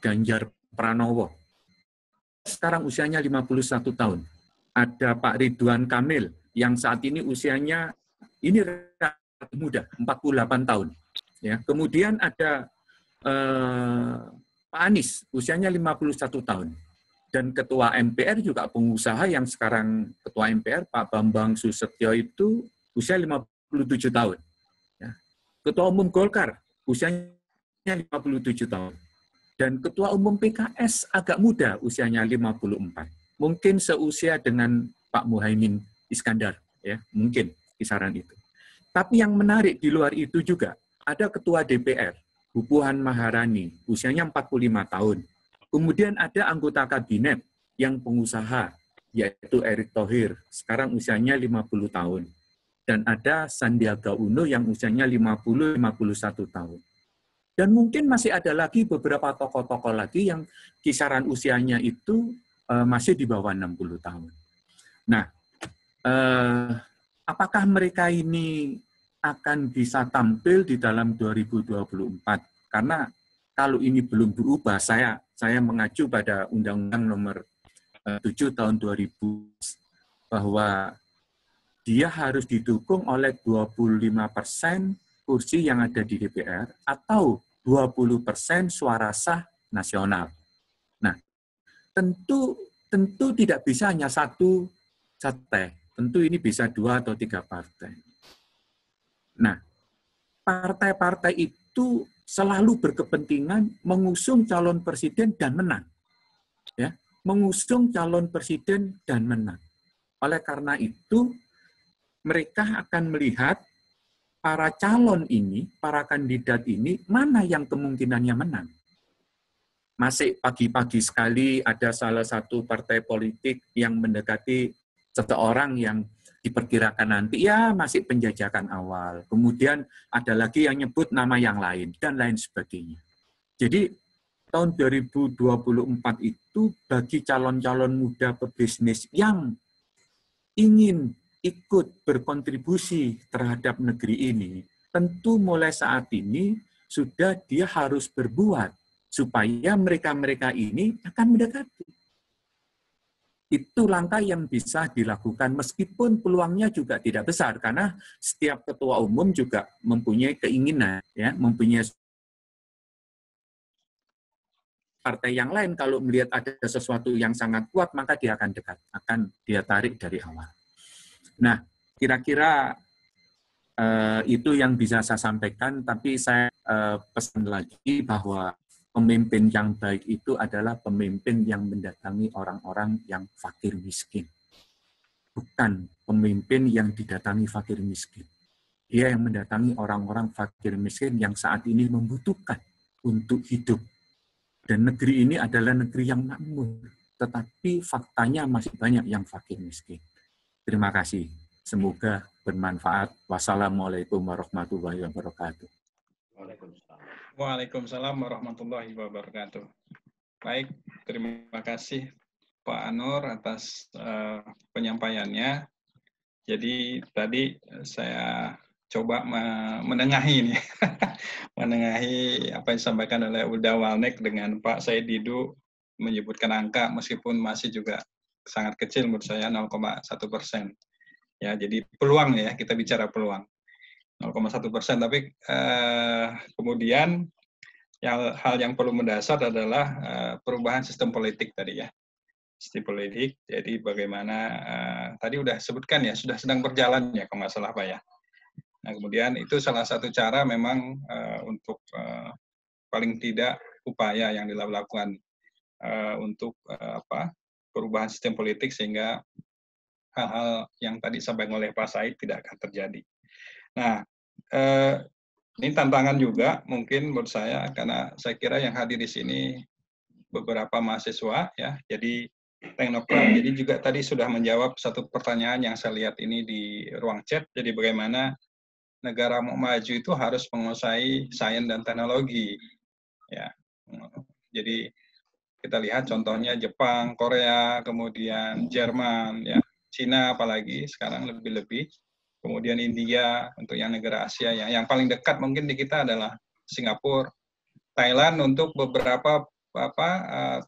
Ganjar Pranowo. Sekarang usianya 51 tahun. Ada Pak Ridwan Kamil yang saat ini usianya ini muda, 48 tahun. Ya. Kemudian ada Pak Anies, usianya 51 tahun. Dan Ketua MPR juga pengusaha yang sekarang Ketua MPR, Pak Bambang Susetio itu usia 57 tahun. Ya. Ketua Umum Golkar, usianya 57 tahun. Dan Ketua Umum PKS agak muda, usianya 54. Mungkin seusia dengan Pak Muhaimin Iskandar, ya, mungkin kisaran itu. Tapi yang menarik di luar itu juga, ada Ketua DPR, Bu Puan Maharani, usianya 45 tahun. Kemudian ada anggota kabinet yang pengusaha, yaitu Erick Thohir, sekarang usianya 50 tahun. Dan ada Sandiaga Uno yang usianya 50-51 tahun. Dan mungkin masih ada lagi beberapa tokoh-tokoh lagi yang kisaran usianya itu masih di bawah 60 tahun. Nah, apakah mereka ini akan bisa tampil di dalam 2024? Karena kalau ini belum berubah, saya mengacu pada Undang-Undang Nomor 7 tahun 2000 bahwa dia harus didukung oleh 25% kursi yang ada di DPR atau 20% suara sah nasional. Nah, tentu tidak bisa hanya satu partai. Tentu ini bisa 2 atau 3 partai. Nah, partai-partai itu selalu berkepentingan mengusung calon presiden dan menang. Ya, mengusung calon presiden dan menang. Oleh karena itu, mereka akan melihat para calon ini, para kandidat ini, mana yang kemungkinannya menang. Masih pagi-pagi sekali ada salah satu partai politik yang mendekati seseorang yang diperkirakan nanti, ya masih penjajakan awal. Kemudian ada lagi yang nyebut nama yang lain, dan lain sebagainya. Jadi, tahun 2024 itu bagi calon-calon muda pebisnis yang ingin ikut berkontribusi terhadap negeri ini, tentu mulai saat ini sudah dia harus berbuat supaya mereka-mereka ini akan mendekati. Itu langkah yang bisa dilakukan meskipun peluangnya juga tidak besar karena setiap ketua umum juga mempunyai keinginan, ya, mempunyai partai yang lain kalau melihat ada sesuatu yang sangat kuat maka dia akan dekat, akan dia tarik dari awal. Nah, kira-kira itu yang bisa saya sampaikan, tapi saya pesan lagi bahwa pemimpin yang baik itu adalah pemimpin yang mendatangi orang-orang yang fakir miskin. Bukan pemimpin yang didatangi fakir miskin. Dia yang mendatangi orang-orang fakir miskin yang saat ini membutuhkan untuk hidup. Dan negeri ini adalah negeri yang makmur, tetapi faktanya masih banyak yang fakir miskin. Terima kasih. Semoga bermanfaat. Wassalamualaikum warahmatullahi wabarakatuh. Waalaikumsalam warahmatullahi wabarakatuh. Baik, terima kasih Pak Anur atas penyampaiannya. Jadi tadi saya coba menengahi ini, menengahi apa yang disampaikan oleh Uda Walnek dengan Pak Said Didu menyebutkan angka meskipun masih juga sangat kecil menurut saya 0,1%. Ya, jadi peluang ya, kita bicara peluang. 0,1%, tapi kemudian hal yang perlu mendasar adalah perubahan sistem politik tadi ya. Sistem politik, jadi bagaimana tadi udah sebutkan ya, sudah sedang berjalan ya kalau nggak salah Pak ya. Nah kemudian itu salah satu cara memang untuk paling tidak upaya yang dilakukan untuk perubahan sistem politik sehingga hal-hal yang tadi disampaikan oleh Pak Said tidak akan terjadi. Nah, ini tantangan juga mungkin menurut saya, karena saya kira yang hadir di sini beberapa mahasiswa, ya, jadi teknokrat. Jadi juga tadi sudah menjawab satu pertanyaan yang saya lihat ini di ruang chat, jadi bagaimana negara mau maju itu harus menguasai sains dan teknologi. Ya, jadi kita lihat contohnya Jepang, Korea, kemudian Jerman, ya, Cina apalagi sekarang lebih-lebih. Kemudian India untuk yang negara Asia yang paling dekat mungkin di kita adalah Singapura, Thailand untuk beberapa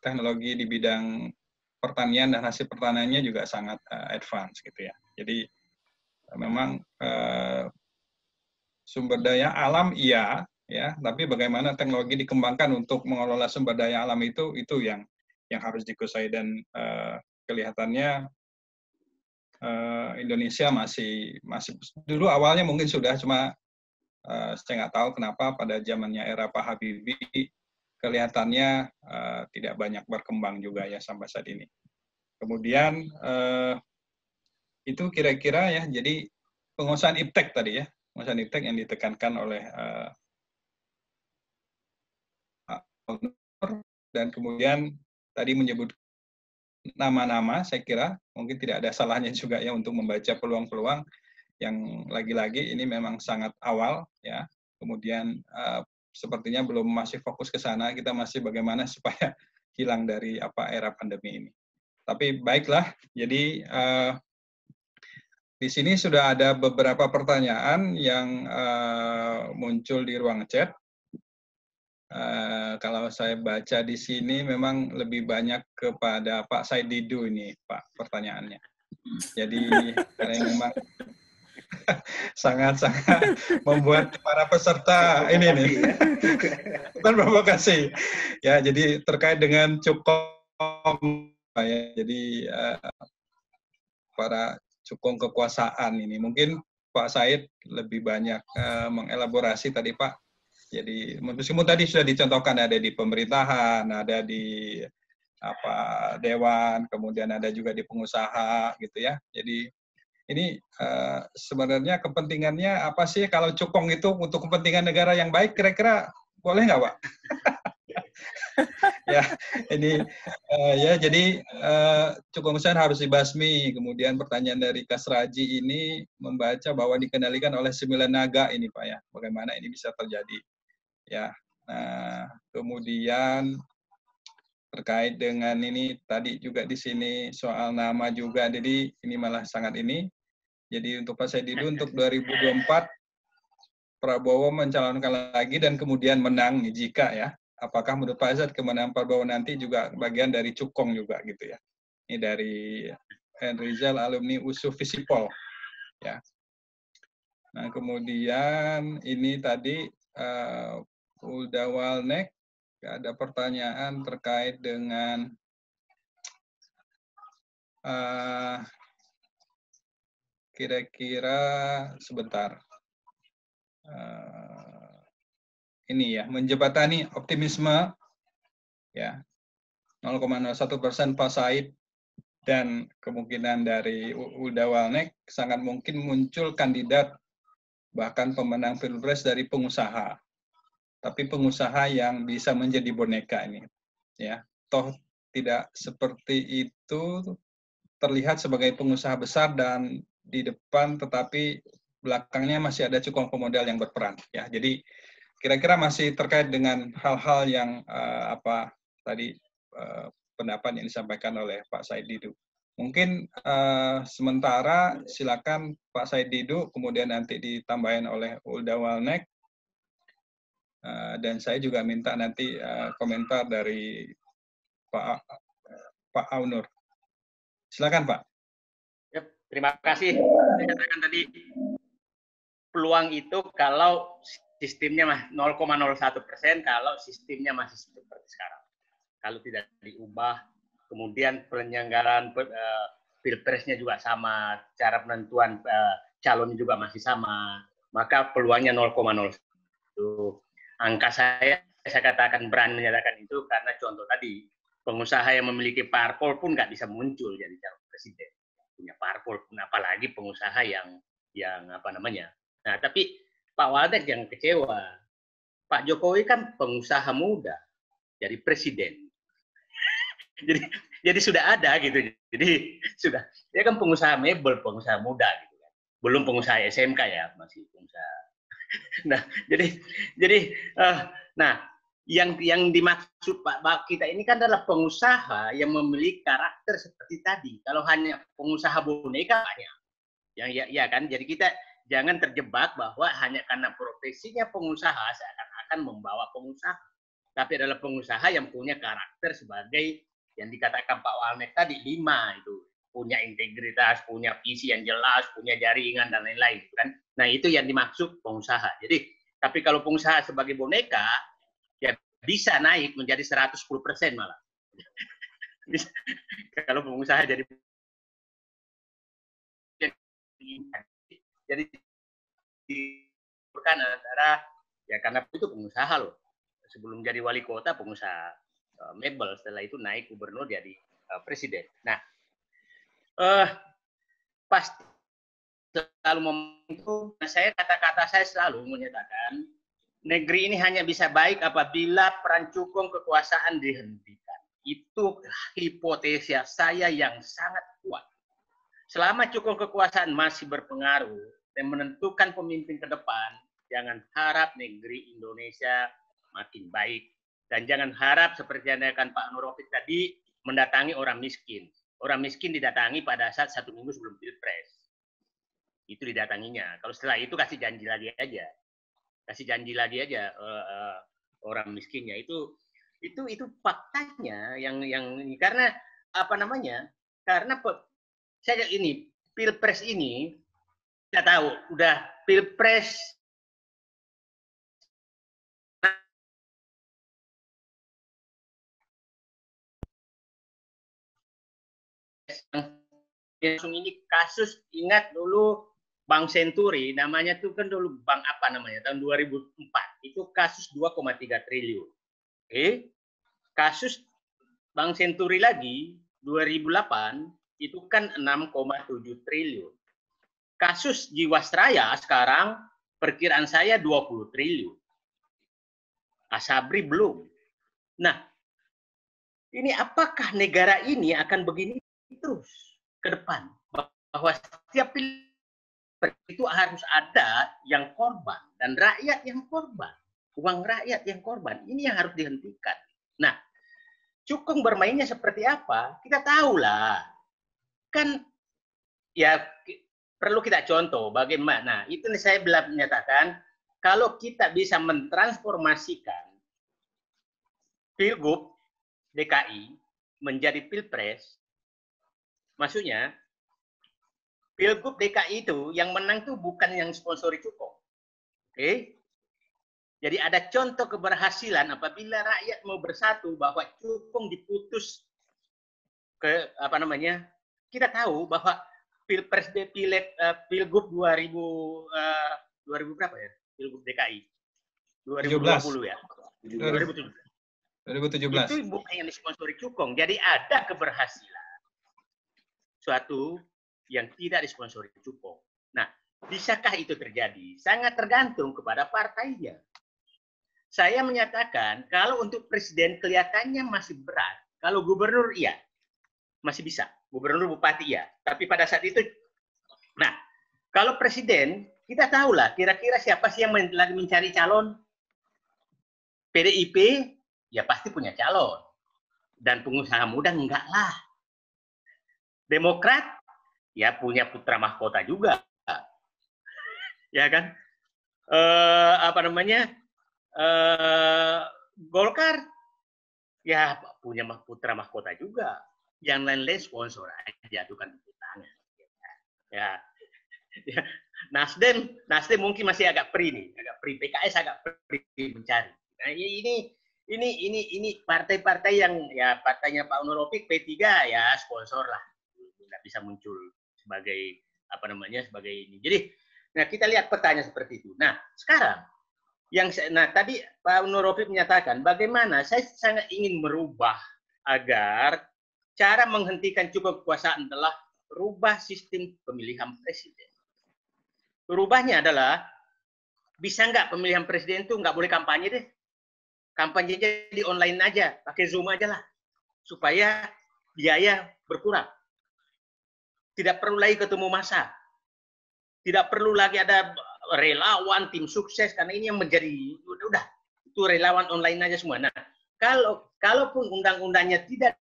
teknologi di bidang pertanian dan hasil pertaniannya juga sangat advance gitu ya. Jadi memang sumber daya alam iya ya, tapi bagaimana teknologi dikembangkan untuk mengelola sumber daya alam itu yang harus dikuasai, dan kelihatannya Indonesia masih dulu awalnya mungkin sudah, cuma saya nggak tahu kenapa pada zamannya era Pak Habibie kelihatannya tidak banyak berkembang juga ya sampai saat ini. Kemudian itu kira-kira ya, jadi pengusahaan iptek tadi ya, pengusahaan iptek yang ditekankan oleh dan kemudian tadi menyebut nama-nama, saya kira mungkin tidak ada salahnya juga ya untuk membaca peluang-peluang yang lagi-lagi ini memang sangat awal ya. Kemudian sepertinya belum masih fokus ke sana, kita masih bagaimana supaya hilang dari era pandemi ini. Tapi baiklah, jadi di sini sudah ada beberapa pertanyaan yang muncul di ruang chat. Kalau saya baca di sini memang lebih banyak kepada Pak Said Didu ini, Pak, pertanyaannya. Jadi karena memang sangat-sangat membuat para peserta ini nih, bukan provokasi. Ya, jadi terkait dengan cukong, ya, jadi para cukong kekuasaan ini. Mungkin Pak Said lebih banyak mengelaborasi tadi, Pak. Jadi meskipun tadi sudah dicontohkan ada di pemerintahan, ada di dewan, kemudian ada juga di pengusaha gitu ya. Jadi ini sebenarnya kepentingannya apa sih kalau cukong itu untuk kepentingan negara yang baik, kira-kira boleh nggak, Pak? Ya, ini ya jadi cukong besar harus dibasmi. Kemudian pertanyaan dari Kasraji ini membaca bahwa dikendalikan oleh 9 naga ini, Pak ya. Bagaimana ini bisa terjadi? Ya, nah, kemudian terkait dengan ini tadi juga di sini soal nama juga, jadi ini malah sangat ini. Jadi untuk Pak Said Didu untuk 2024 Prabowo mencalonkan lagi dan kemudian menang jika ya. Apakah menurut Pak Said kemenangan Prabowo nanti juga bagian dari cukong juga gitu ya? Ini dari Rizal alumni USU Visipol ya. Nah kemudian ini tadi Ulda Walnek ada pertanyaan terkait dengan kira-kira sebentar ini ya, menjembatani optimisme ya 0,01% Pak Said dan kemungkinan dari Ulda Walnek sangat mungkin muncul kandidat bahkan pemenang pilpres dari pengusaha, tapi pengusaha yang bisa menjadi boneka ini ya, toh tidak seperti itu terlihat sebagai pengusaha besar dan di depan, tetapi belakangnya masih ada cukong pemodal yang berperan ya. Jadi kira-kira masih terkait dengan hal-hal yang tadi pendapat yang disampaikan oleh Pak Said Didu. Mungkin sementara silakan Pak Said Didu, kemudian nanti ditambahin oleh Ulda Walnek, dan saya juga minta nanti komentar dari Pak Aunur. Silakan Pak. Yep, terima kasih. Saya katakan tadi peluang itu kalau sistemnya 0,01%, kalau sistemnya masih seperti sekarang. Kalau tidak diubah, kemudian penyelenggaraan pilpresnya juga sama, cara penentuan calonnya juga masih sama, maka peluangnya 0,01. Angka saya katakan berani menyatakan itu karena contoh tadi, pengusaha yang memiliki parpol pun nggak bisa muncul jadi calon presiden. Punya parpol pun, apalagi pengusaha yang apa namanya. Nah, tapi Pak Walnek yang kecewa. Pak Jokowi kan pengusaha muda, jadi presiden. Jadi sudah ada gitu. Jadi sudah, dia kan pengusaha mebel, pengusaha muda gitu kan. Belum pengusaha SMK ya, masih pengusaha. Nah, nah yang dimaksud Pak kita ini kan adalah pengusaha yang memiliki karakter seperti tadi. Kalau hanya pengusaha boneka banyak. Ya kan, jadi kita jangan terjebak bahwa hanya karena profesinya pengusaha seakan-akan membawa pengusaha. tapi adalah pengusaha yang punya karakter sebagai yang dikatakan Pak Walmek tadi, 5 itu. Punya integritas, punya visi yang jelas, punya jaringan, dan lain-lain. Kan? Nah, itu yang dimaksud pengusaha. Jadi, tapi kalau pengusaha sebagai boneka, ya bisa naik menjadi 110% malah. Kalau pengusaha jadi bukan antara, ya karena itu pengusaha loh. Sebelum jadi wali kota, pengusaha mebel, setelah itu naik gubernur jadi presiden. Nah, pasti selalu itu, saya kata-kata saya selalu menyatakan negeri ini hanya bisa baik apabila peran cukong kekuasaan dihentikan. Itu hipotesis saya yang sangat kuat. Selama cukong kekuasaan masih berpengaruh dan menentukan pemimpin ke depan, jangan harap negeri Indonesia makin baik. Dan jangan harap seperti yang dikatakan Pak Nur Rofiq tadi, mendatangi orang miskin. Orang miskin didatangi pada saat 1 minggu sebelum Pilpres. Itu didatanginya. Kalau setelah itu kasih janji lagi aja. Kasih janji lagi aja orang miskinnya. Itu faktanya yang karena apa namanya? Karena saya ini Pilpres ini kita tahu udah Pilpres langsung ini kasus, ingat dulu Bank Senturi, namanya tuh kan dulu bank apa namanya, tahun 2004, itu kasus 2,3 triliun. Kasus Bank Senturi lagi, 2008, itu kan 6,7 triliun. Kasus Jiwasraya sekarang, perkiraan saya 20 triliun. Asabri belum. Nah, ini apakah negara ini akan begini terus ke depan? Bahwa setiap itu harus ada yang korban dan rakyat yang korban, uang rakyat yang korban. Ini yang harus dihentikan. Nah, cukong bermainnya seperti apa? Kita tahulah. Kan ya perlu kita contoh bagaimana. Itu saya bilang menyatakan kalau kita bisa mentransformasikan Pilgub DKI menjadi Pilpres, maksudnya Pilgub DKI itu yang menang tuh bukan yang sponsori cukong. Jadi ada contoh keberhasilan apabila rakyat mau bersatu bahwa cukong diputus ke apa namanya? Kita tahu bahwa Pilpres Pilgub 2000 berapa ya? Pilgub DKI 2020 ya. 2017. Itu bukan yang disponsori cukong. Jadi ada keberhasilan suatu yang tidak disponsori cukong. Nah, bisakah itu terjadi? Sangat tergantung kepada partainya. Saya menyatakan kalau untuk presiden kelihatannya masih berat. Kalau gubernur iya, masih bisa. Gubernur, bupati iya. Tapi pada saat itu, nah kalau presiden kita tahulah kira-kira siapa sih yang lagi mencari calon. PDIP ya pasti punya calon. Dan pengusaha muda enggak lah. Demokrat ya punya putra mahkota juga, ya kan? Apa namanya? Golkar ya punya putra mahkota juga. Yang lain-lain sponsor aja, bukan tepuk tangan. Ya. Nasdem mungkin masih agak free nih, agak free. PKS agak free mencari. Nah, ini partai-partai yang ya partainya Pak Nur Rofiq P3 ya sponsor lah. Nggak bisa muncul sebagai apa namanya sebagai ini. Jadi, nah kita lihat petanya seperti itu. Nah sekarang tadi Pak Nur Rofiq menyatakan bagaimana saya sangat ingin merubah agar cara menghentikan cukup kekuasaan adalah rubah sistem pemilihan presiden. Rubahnya adalah bisa nggak pemilihan presiden itu nggak boleh kampanye deh. Kampanyenya di online aja, pakai Zoom aja lah, supaya biaya berkurang. Tidak perlu lagi ketemu massa. Tidak perlu lagi ada relawan, tim sukses, karena ini yang menjadi, udah, itu relawan online aja semua. Nah, kalaupun undang-undangnya tidak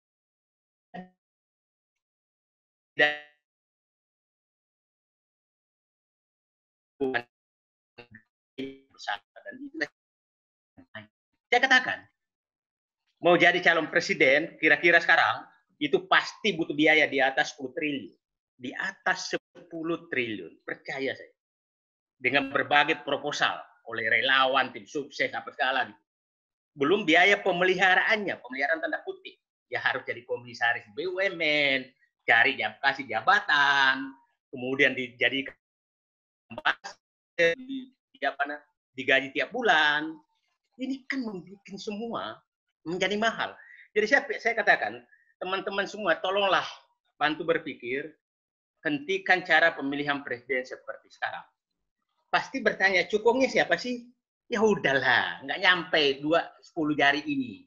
saya katakan, mau jadi calon presiden, kira-kira sekarang, itu pasti butuh biaya di atas 10 triliun. Di atas 10 triliun, percaya saya. Dengan berbagai proposal oleh relawan, tim sukses, apa segala gitu. Belum biaya pemeliharaannya, pemeliharaan tanda kutip. Ya harus jadi komisaris BUMN, kasih jabatan, kemudian dijadikan digaji tiap bulan. Ini kan membuat semua menjadi mahal. Jadi saya katakan, teman-teman semua, tolonglah bantu berpikir, hentikan cara pemilihan presiden seperti sekarang. Pasti bertanya, cukongnya siapa sih? Ya udahlah, nggak nyampe 10 jari ini.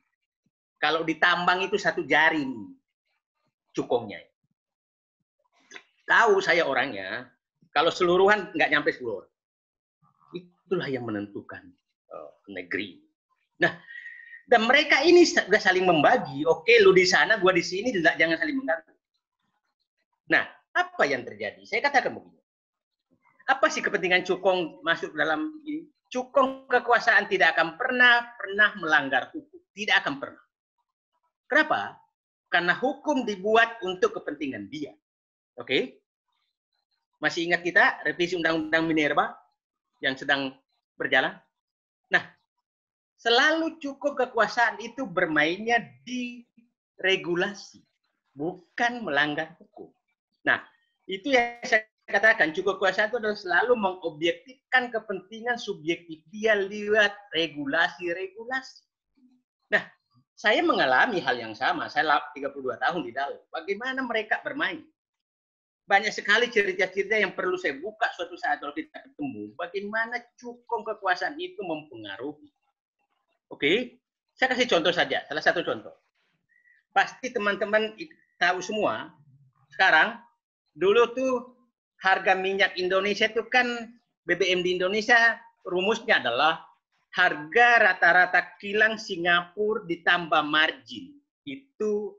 Kalau ditambang itu 1 jari nih, cukongnya. Tahu saya orangnya, kalau seluruhan nggak nyampe 10 orang. Itulah yang menentukan negeri. Nah, dan mereka ini sudah saling membagi. Oke, lu di sana, gua di sini, jangan saling mengganggu. Nah, apa yang terjadi? Saya katakan begini. Apa sih kepentingan cukong masuk dalam ini? Cukong kekuasaan tidak akan pernah melanggar hukum. Tidak akan pernah. Kenapa? Karena hukum dibuat untuk kepentingan dia. Oke? Masih ingat kita revisi Undang-Undang Minerba yang sedang berjalan? Nah, selalu cukong kekuasaan itu bermainnya di regulasi, bukan melanggar hukum. Nah, itu yang saya katakan, cukong kekuasaan itu adalah selalu mengobjektifkan kepentingan subjektif dia lewat regulasi-regulasi. Nah, saya mengalami hal yang sama. Saya 32 tahun di dalam. Bagaimana mereka bermain? Banyak sekali cerita-cerita yang perlu saya buka suatu saat kalau kita ketemu. Bagaimana cukong kekuasaan itu mempengaruhi. Oke, saya kasih contoh saja. Salah satu contoh. Pasti teman-teman tahu semua. Sekarang, dulu tuh harga minyak Indonesia itu kan BBM di Indonesia rumusnya adalah harga rata-rata kilang Singapura ditambah margin. Itu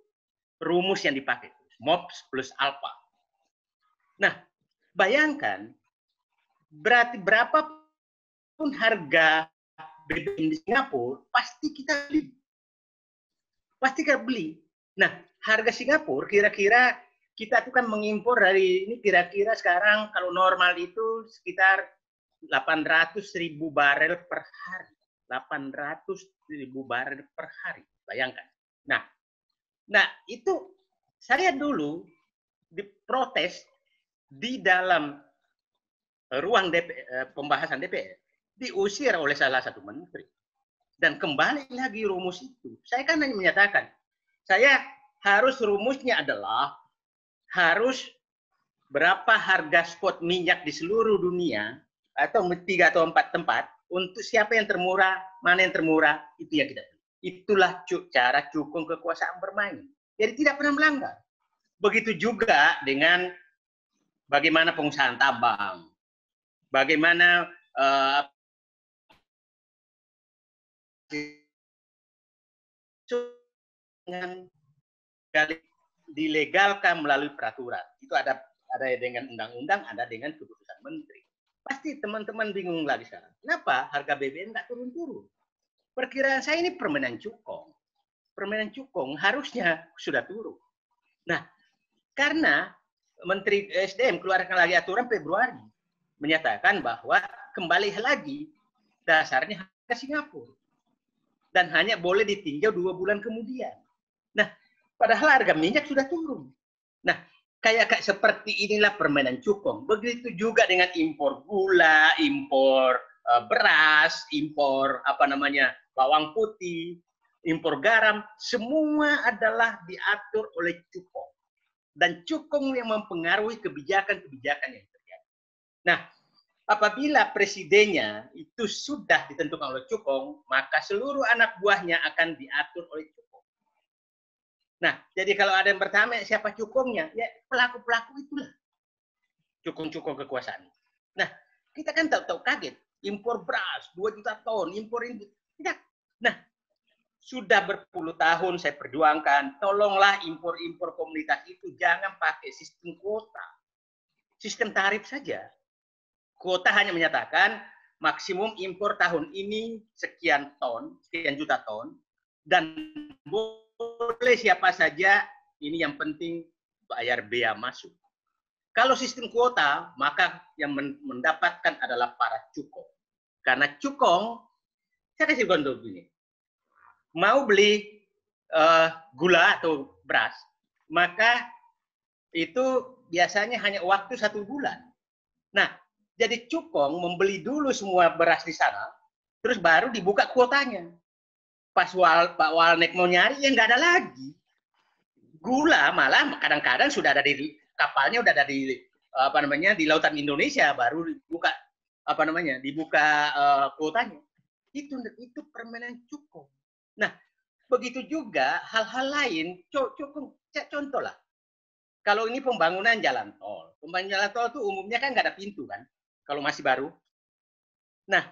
rumus yang dipakai. MOPS plus alpha. Nah, bayangkan berarti berapapun harga BBM di Singapura, pasti kita beli. Pasti kita beli. Nah, harga Singapura kira-kira kita tuh kan mengimpor dari ini kira-kira sekarang kalau normal itu sekitar 800.000 barel per hari. 800.000 barel per hari. Bayangkan. Nah itu saya dulu diprotes di dalam ruang pembahasan DPR. Diusir oleh salah satu menteri. Dan kembali lagi rumus itu. Saya kan hanya menyatakan, saya harus rumusnya adalah harus berapa harga spot minyak di seluruh dunia atau 3 atau 4 tempat untuk siapa yang termurah, mana yang termurah, itu yang kita. Itulah cara cukong kekuasaan bermain. Jadi tidak pernah melanggar. Begitu juga dengan bagaimana pengusahaan tambang, bagaimana dengan dilegalkan melalui peraturan. Itu ada dengan undang-undang, ada dengan keputusan menteri. Pasti teman-teman bingung lagi sekarang. Kenapa harga BBM nggak turun-turun? Perkiraan saya ini permainan cukong. Permainan cukong harusnya sudah turun. Nah, karena Menteri SDM keluarkan lagi aturan Februari, menyatakan bahwa kembali lagi dasarnya harga Singapura. Dan hanya boleh ditinjau 2 bulan kemudian. Nah, padahal harga minyak sudah turun. Nah, kayak seperti inilah permainan cukong. Begitu juga dengan impor gula, impor beras, impor bawang putih, impor garam, semua adalah diatur oleh cukong. Dan cukong yang mempengaruhi kebijakan-kebijakan yang terjadi. Nah, apabila presidennya itu sudah ditentukan oleh cukong, maka seluruh anak buahnya akan diatur oleh cukong. Nah, jadi kalau ada yang bertanya siapa cukongnya, ya pelaku-pelaku itulah cukong-cukong kekuasaan. Nah, kita kan tahu kaget, impor beras 2 juta ton, impor ini. Tidak. Nah, sudah berpuluh tahun saya perjuangkan, tolonglah impor-impor komunitas itu jangan pakai sistem kuota. Sistem tarif saja. Kuota hanya menyatakan maksimum impor tahun ini sekian ton, sekian juta ton. dan boleh siapa saja, ini yang penting bayar bea masuk. Kalau sistem kuota, maka yang mendapatkan adalah para cukong. Karena cukong, saya kasih contoh begini, mau beli gula atau beras, maka itu biasanya hanya waktu 1 bulan. Nah, jadi cukong membeli dulu semua beras di sana, terus baru dibuka kuotanya. Pas Pak Walnek mau nyari, ya nggak ada lagi. Gula malah kadang-kadang sudah ada di kapalnya, udah ada di di lautan Indonesia, baru dibuka dibuka kuotanya. Itu permainan cukong. Nah, begitu juga hal-hal lain. Contoh lah, kalau ini pembangunan jalan tol, jalan tol itu umumnya kan nggak ada pintu kan, kalau masih baru. Nah,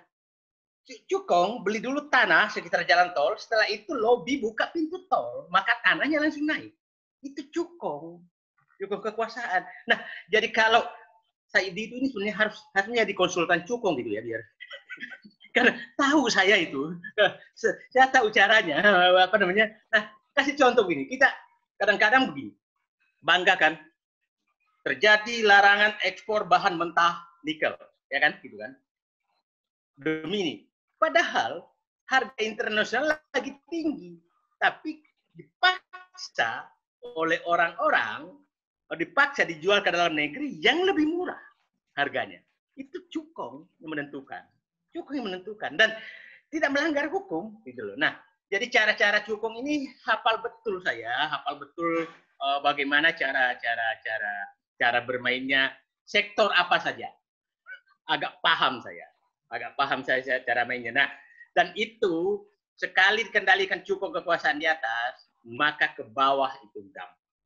cukong beli dulu tanah sekitar jalan tol, setelah itu lobi buka pintu tol, maka tanahnya langsung naik. Itu cukong kekuasaan. Nah, jadi kalau Saidi itu ini sebenarnya harusnya dikonsultan cukong gitu ya, biar karena tahu saya itu, saya tahu caranya, Nah, kasih contoh begini, kita kadang-kadang begini, bangga kan, terjadi larangan ekspor bahan mentah nikel, ya kan, gitu kan, demi ini. Padahal harga internasional lagi tinggi, tapi dipaksa oleh orang-orang, dipaksa dijual ke dalam negeri yang lebih murah harganya. Itu cukong yang menentukan. Cukong yang menentukan dan tidak melanggar hukum gitu loh. Nah, jadi cara-cara cukong ini hafal betul saya, hafal betul bagaimana cara bermainnya, sektor apa saja. Agak paham saya cara mainnya. Nah, dan itu sekali dikendalikan cukong kekuasaan di atas, maka ke bawah itu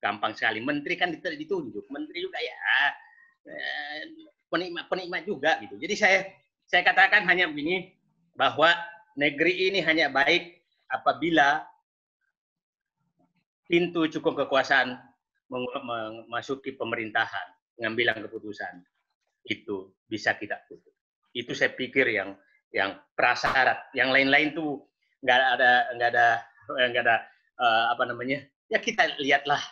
gampang sekali. Menteri kan ditunjuk, menteri juga ya penikmat juga gitu. Jadi saya katakan hanya begini, bahwa negeri ini hanya baik apabila pintu cukong kekuasaan memasuki pemerintahan, pengambilan keputusan itu bisa kita tutup. Itu saya pikir yang prasyarat. Yang lain-lain tuh nggak ada ya kita lihatlah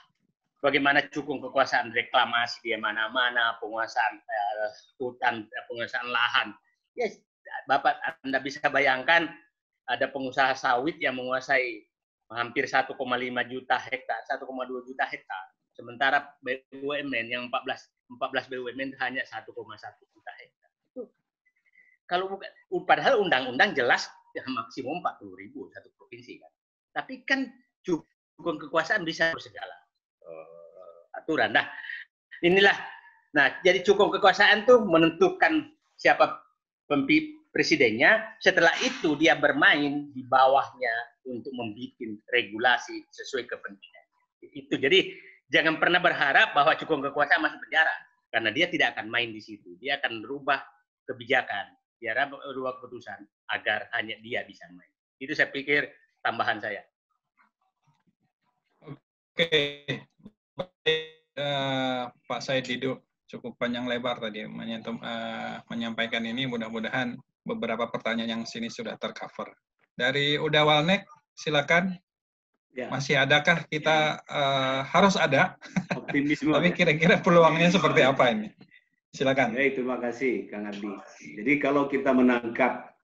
bagaimana cukong kekuasaan reklamasi di mana-mana, penguasaan hutan, penguasaan lahan. Ya, Bapak Anda bisa bayangkan ada pengusaha sawit yang menguasai hampir 1,5 juta hektar, 1,2 juta hektar. Sementara BUMN yang 14 BUMN hanya 1,1 juta hektar. Kalau padahal undang-undang jelas ya, maksimum 40.000 satu provinsi kan. Tapi kan cukong kekuasaan bisa segala aturan. Nah, inilah. Nah, jadi cukong kekuasaan tuh menentukan siapa presidennya. Setelah itu dia bermain di bawahnya untuk membuat regulasi sesuai kepentingan. Itu. Jadi jangan pernah berharap bahwa cukong kekuasaan masuk penjara, karena dia tidak akan main di situ. Dia akan merubah kebijakan, dia merubah keputusan agar hanya dia bisa main. Itu saya pikir tambahan saya. Oke, Pak Said Didu cukup panjang lebar tadi menyampaikan ini. Mudah-mudahan beberapa pertanyaan yang sini sudah tercover. Dari Uda Walnek, silakan. Ya. Masih adakah kita harus ada? Optimisme. Tapi kira-kira peluangnya seperti apa ini? Silakan. Ya, terima kasih Kang Ardi. Jadi kalau kita menangkap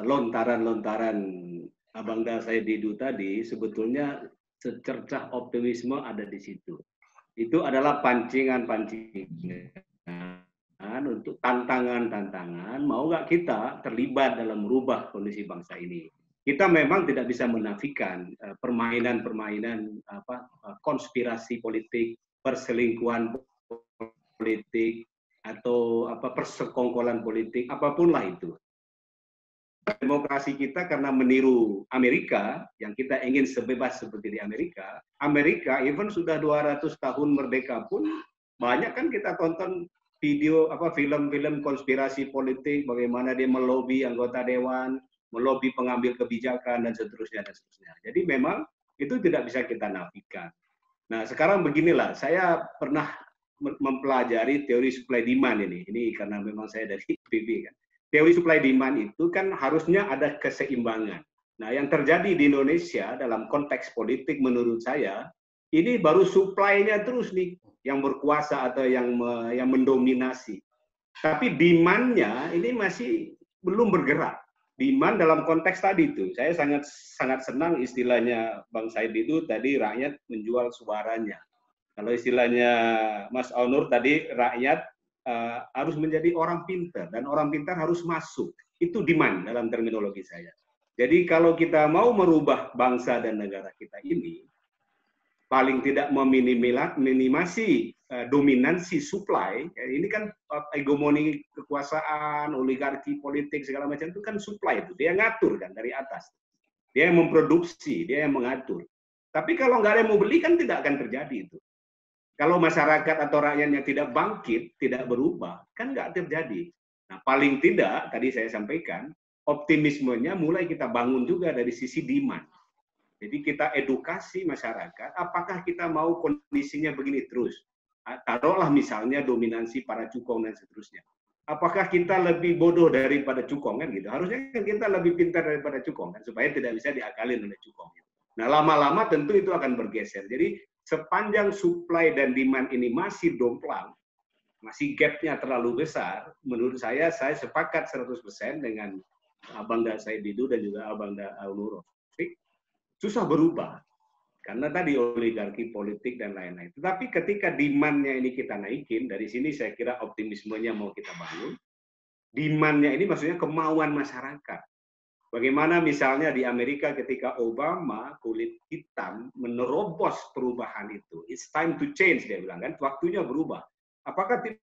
lontaran-lontaran Abang Said Didu tadi, sebetulnya secercah optimisme ada di situ. Itu adalah pancingan untuk tantangan-tantangan, mau nggak kita terlibat dalam merubah kondisi bangsa ini. Kita memang tidak bisa menafikan permainan-permainan konspirasi politik, perselingkuhan politik, atau persekongkolan politik, apapun lah itu. Demokrasi kita karena meniru Amerika, yang kita ingin sebebas seperti di Amerika, even sudah 200 tahun merdeka pun, banyak kan kita tonton video, film-film konspirasi politik, bagaimana dia melobi anggota dewan, melobi pengambil kebijakan, dan seterusnya, dan seterusnya. Jadi memang itu tidak bisa kita nafikan. Nah, sekarang beginilah, saya pernah mempelajari teori supply demand ini karena memang saya dari IPB kan. Teori supply demand itu kan harusnya ada keseimbangan. Nah, yang terjadi di Indonesia dalam konteks politik menurut saya, ini baru supply-nya terus nih yang berkuasa atau yang mendominasi. Tapi demand-nya ini masih belum bergerak. Demand dalam konteks tadi itu, saya sangat senang istilahnya Bang Said itu tadi rakyat menjual suaranya. Kalau istilahnya Mas Onur tadi rakyat harus menjadi orang pintar dan orang pintar harus masuk. Itu demand dalam terminologi saya. Jadi kalau kita mau merubah bangsa dan negara kita ini, paling tidak meminimasi dominansi supply, ini kan hegemoni kekuasaan, oligarki politik segala macam itu kan supply itu, dia ngatur kan dari atas, dia yang memproduksi, dia yang mengatur. Tapi kalau nggak ada yang mau beli kan tidak akan terjadi itu. Kalau masyarakat atau rakyatnya tidak bangkit, tidak berubah, kan nggak terjadi. Nah paling tidak tadi saya sampaikan optimismenya mulai kita bangun juga dari sisi demand. Jadi kita edukasi masyarakat, apakah kita mau kondisinya begini terus? Taruhlah misalnya dominansi para cukong dan seterusnya. Apakah kita lebih bodoh daripada cukong kan gitu? Harusnya kita lebih pintar daripada cukong kan supaya tidak bisa diakalin oleh cukong. Nah lama-lama tentu itu akan bergeser. Jadi sepanjang supply dan demand ini masih domplang, masih gap-nya terlalu besar, menurut saya sepakat 100% dengan Abang Da Said Didu dan juga Abang Da Onur, susah berubah karena tadi oligarki politik dan lain-lain. Tetapi ketika demand-nya ini kita naikin, dari sini saya kira optimismenya mau kita bangun. Demand-nya ini maksudnya kemauan masyarakat. Bagaimana misalnya di Amerika ketika Obama kulit hitam menerobos perubahan itu. It's time to change, dia bilang kan, waktunya berubah. Apakah tidak?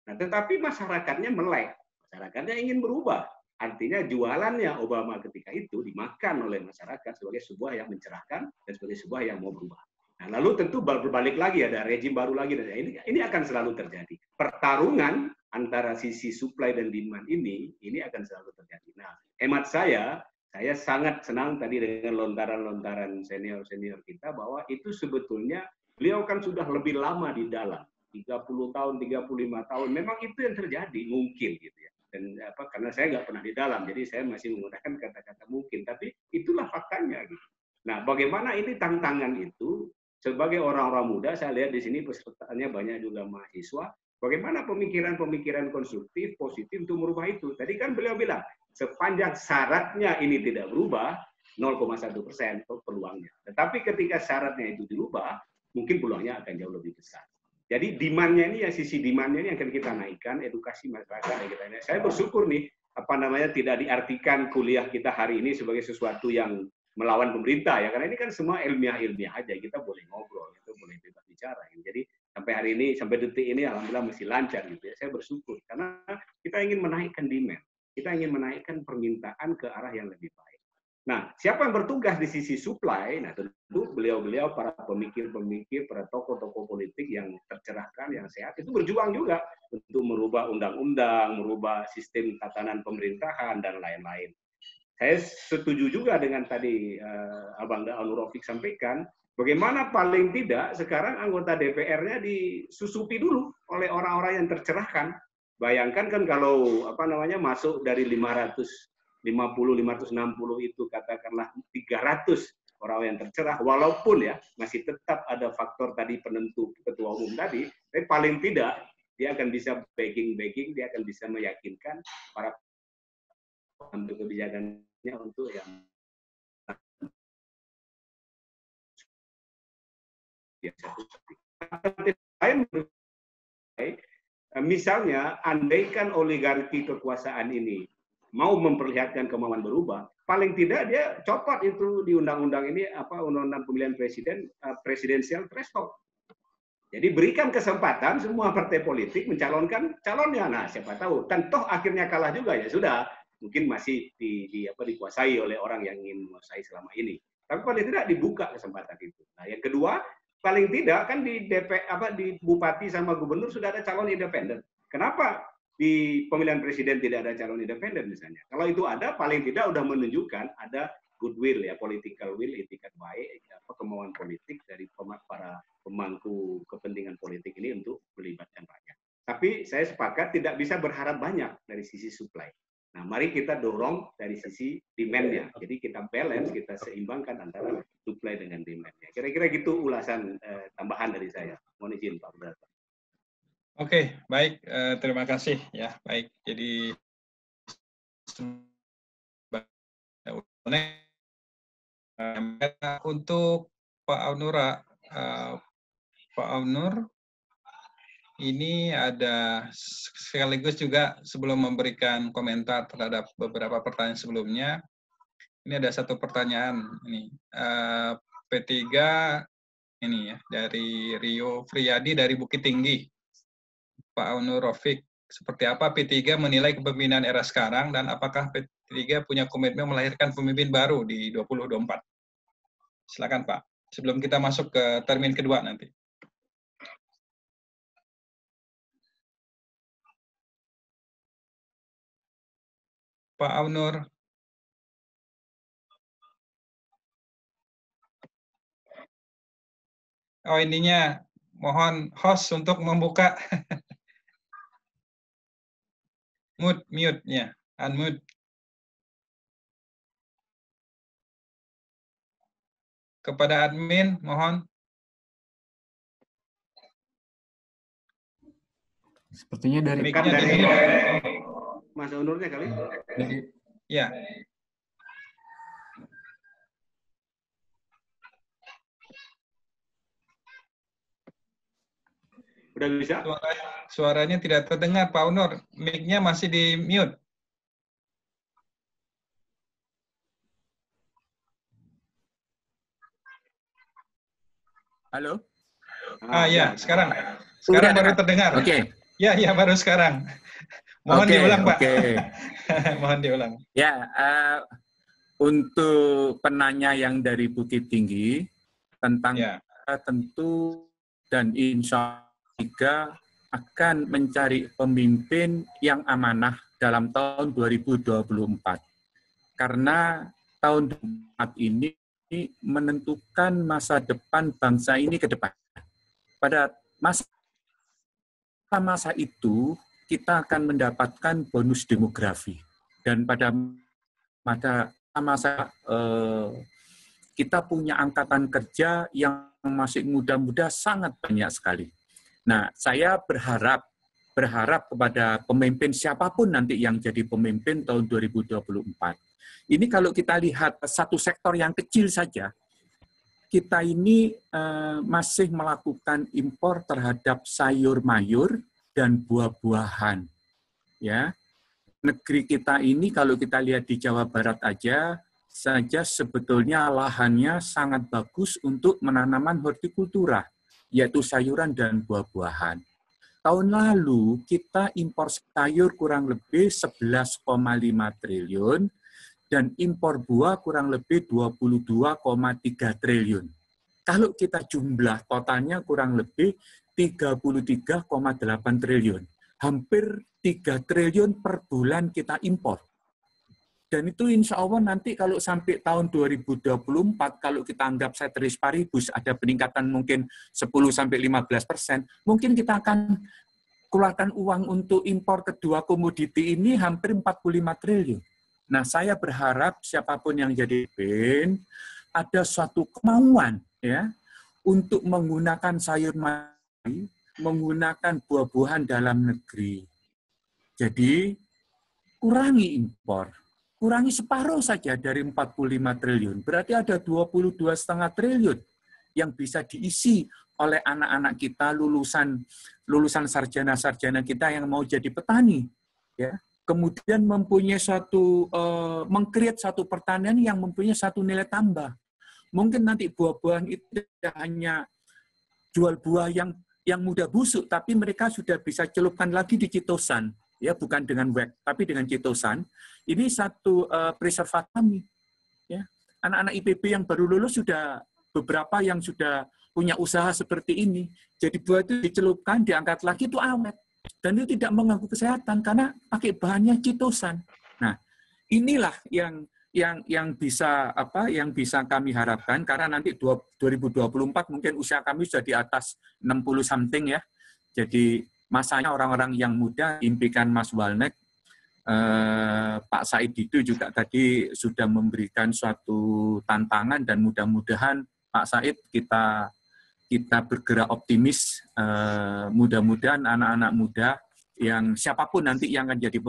Nah, tetapi masyarakatnya melek, masyarakatnya ingin berubah. Artinya jualannya Obama ketika itu dimakan oleh masyarakat sebagai sebuah yang mencerahkan dan sebagai sebuah yang mau berubah. Nah, lalu tentu berbalik lagi ada rezim baru lagi dan ini akan selalu terjadi. Pertarungan antara sisi supply dan demand ini akan selalu terjadi. Nah, hemat saya sangat senang tadi dengan lontaran-lontaran senior-senior kita bahwa itu sebetulnya beliau kan sudah lebih lama di dalam. 30 tahun, 35 tahun, memang itu yang terjadi, mungkin gitu ya. Dan karena saya nggak pernah di dalam, jadi saya masih menggunakan kata-kata mungkin, tapi itulah faktanya gitu. Nah, bagaimana ini tantangan itu sebagai orang-orang muda, saya lihat di sini pesertanya banyak juga mahasiswa, bagaimana pemikiran-pemikiran konstruktif, positif untuk merubah itu. Tadi kan beliau bilang, sepanjang syaratnya ini tidak berubah, 0,1% peluangnya. Tetapi ketika syaratnya itu dirubah, mungkin peluangnya akan jauh lebih besar. Jadi demand-nya ini, ya sisi demand-nya ini akan kita naikkan, edukasi masyarakat yang kita naikkan. Saya bersyukur nih, tidak diartikan kuliah kita hari ini sebagai sesuatu yang melawan pemerintah ya, karena ini kan semua ilmiah-ilmiah aja, kita boleh ngobrol, itu boleh bebas bicara. Jadi sampai hari ini, sampai detik ini, alhamdulillah masih lancar gitu ya. Saya bersyukur karena kita ingin menaikkan demand, kita ingin menaikkan permintaan ke arah yang lebih baik. Nah, siapa yang bertugas di sisi supply? Nah, tentu beliau-beliau para pemikir-pemikir, para tokoh-tokoh politik yang tercerahkan, yang sehat, itu berjuang juga untuk merubah undang-undang, merubah sistem tatanan pemerintahan, dan lain-lain. Saya setuju juga dengan tadi Abang Da Onur Raufik sampaikan, bagaimana paling tidak sekarang anggota DPR-nya disusupi dulu oleh orang-orang yang tercerahkan. Bayangkan kan kalau masuk dari 560 itu katakanlah 300 orang yang tercerah, walaupun ya masih tetap ada faktor tadi penentu ketua umum tadi, tapi paling tidak dia akan bisa begging, dia akan bisa meyakinkan para penentu kebijakannya untuk yang misalnya andaikan oligarki kekuasaan ini mau memperlihatkan kemauan berubah, paling tidak dia copot itu di undang-undang ini undang-undang pemilihan presiden presidensial threshold. Jadi berikan kesempatan semua partai politik mencalonkan calonnya. Nah, siapa tahu dan toh akhirnya kalah juga ya sudah, mungkin masih dikuasai oleh orang yang ingin menguasai selama ini. Tapi paling tidak dibuka kesempatan itu. Nah, yang kedua, paling tidak kan di di bupati sama gubernur sudah ada calon independen. Kenapa di pemilihan presiden tidak ada calon independen misalnya? Kalau itu ada, paling tidak sudah menunjukkan ada goodwill ya, political will, etikat baik, kemauan politik dari para pemangku kepentingan politik ini untuk melibatkan rakyat. Tapi saya sepakat tidak bisa berharap banyak dari sisi supply. Nah, mari kita dorong dari sisi demand-nya. Jadi kita balance, kita seimbangkan antara supply dengan demand-nya. Kira-kira gitu ulasan tambahan dari saya. Mohon izin Pak Moderator. Oke, baik. Terima kasih ya. Baik. Jadi untuk Pak Aunura, Pak Aunur, ini ada sekaligus juga sebelum memberikan komentar terhadap beberapa pertanyaan sebelumnya, ini ada satu pertanyaan ini P3 ini ya dari Rio Friyadi dari Bukit Tinggi. Pak Aunur Rafiq, seperti apa P3 menilai kepemimpinan era sekarang dan apakah P3 punya komitmen melahirkan pemimpin baru di 2024? Silakan Pak, sebelum kita masuk ke termin kedua nanti. Pak Aunur. Oh, ininya mohon host untuk membuka mute-nya, unmute. Kepada admin, mohon. Sepertinya dari Mas Aunurnya kali. Ya. Udah bisa? Suaranya tidak terdengar, Pak Aunur. Mic-nya masih di mute. Halo? Ya, sekarang. Sekarang baru terdengar. Oke. Ya, baru sekarang. Mohon diulang, Pak. Mohon diulang. Ya, untuk penanya yang dari Bukit Tinggi, tentang tentu dan insya Allah akan mencari pemimpin yang amanah dalam tahun 2024. Karena tahun 2024 ini menentukan masa depan bangsa ini ke depan. Pada masa itu, kita akan mendapatkan bonus demografi. Dan pada masa kita punya angkatan kerja yang masih muda-muda sangat banyak sekali. Nah, saya berharap kepada pemimpin siapapun nanti yang jadi pemimpin tahun 2024. Ini kalau kita lihat satu sektor yang kecil saja, kita ini masih melakukan impor terhadap sayur mayur dan buah-buahan. Ya, negeri kita ini kalau kita lihat di Jawa Barat aja saja sebetulnya lahannya sangat bagus untuk menanaman hortikultura, yaitu sayuran dan buah-buahan. Tahun lalu kita impor sayur kurang lebih 11,5 triliun dan impor buah kurang lebih 22,3 triliun. Kalau kita jumlah totalnya kurang lebih 33,8 triliun. Hampir 3 triliun per bulan kita impor. Dan itu insya Allah nanti kalau sampai tahun 2024, kalau kita anggap ceteris paribus ada peningkatan mungkin 10-15%, mungkin kita akan keluarkan uang untuk impor kedua komoditi ini hampir 45 triliun. Nah, saya berharap siapapun yang jadi pemimpin ada suatu kemauan ya untuk menggunakan sayur mayur, menggunakan buah-buahan dalam negeri. Jadi kurangi impor. Kurangi separuh saja dari 45 triliun. Berarti ada 22,5 triliun yang bisa diisi oleh anak-anak kita lulusan sarjana-sarjana kita yang mau jadi petani. Ya. Kemudian mempunyai meng-create satu pertanian yang mempunyai satu nilai tambah. Mungkin nanti buah-buahan itu tidak hanya jual buah yang mudah busuk, tapi mereka sudah bisa celupkan lagi di citosan. Ya, bukan dengan wax, tapi dengan citosan. Ini satu preservat kami. Ya. Anak-anak IPB yang baru lulus sudah beberapa yang sudah punya usaha seperti ini. Jadi buah itu dicelupkan, diangkat lagi itu awet. Dan itu tidak mengganggu kesehatan karena pakai bahannya citosan. Nah, inilah yang bisa kami harapkan karena nanti 2024 mungkin usia kami sudah di atas 60 something ya. Jadi masanya orang-orang yang muda, impikan Mas Walnek, Pak Said Didu juga tadi sudah memberikan suatu tantangan, dan mudah-mudahan Pak Said kita bergerak optimis, mudah-mudahan anak-anak muda yang siapapun nanti yang akan jadi,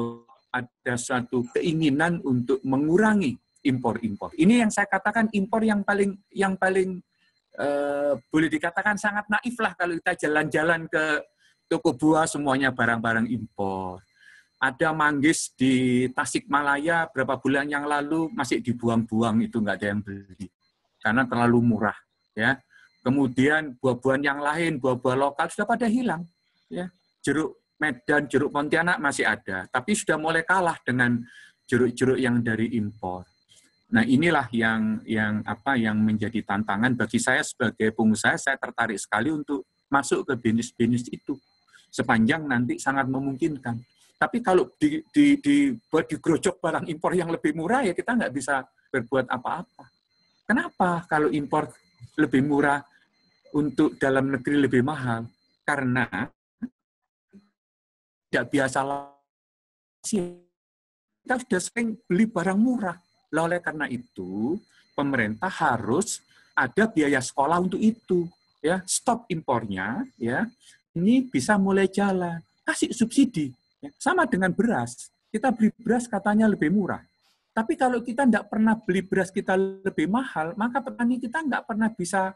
ada suatu keinginan untuk mengurangi impor-impor. Ini yang saya katakan impor yang paling boleh dikatakan sangat naif lah kalau kita jalan-jalan ke toko buah semuanya barang-barang impor. Ada manggis di Tasikmalaya berapa bulan yang lalu masih dibuang-buang, itu nggak ada yang beli karena terlalu murah, ya. Kemudian buah-buahan yang lain, buah-buah lokal sudah pada hilang, ya. Jeruk Medan, jeruk Pontianak masih ada, tapi sudah mulai kalah dengan jeruk-jeruk yang dari impor. Nah, inilah yang menjadi tantangan bagi saya sebagai pengusaha. Saya tertarik sekali untuk masuk ke bisnis-bisnis itu sepanjang nanti sangat memungkinkan. Tapi kalau digerojok barang impor yang lebih murah, ya kita nggak bisa berbuat apa-apa. Kenapa kalau impor lebih murah untuk dalam negeri lebih mahal? Karena tidak biasa kita sudah sering beli barang murah. Oleh karena itu, pemerintah harus ada biaya sekolah untuk itu. Ya, stop impornya, ya. Ini bisa mulai jalan. Kasih subsidi. Sama dengan beras, kita beli beras katanya lebih murah. Tapi kalau kita tidak pernah beli beras kita lebih mahal, maka petani kita nggak pernah bisa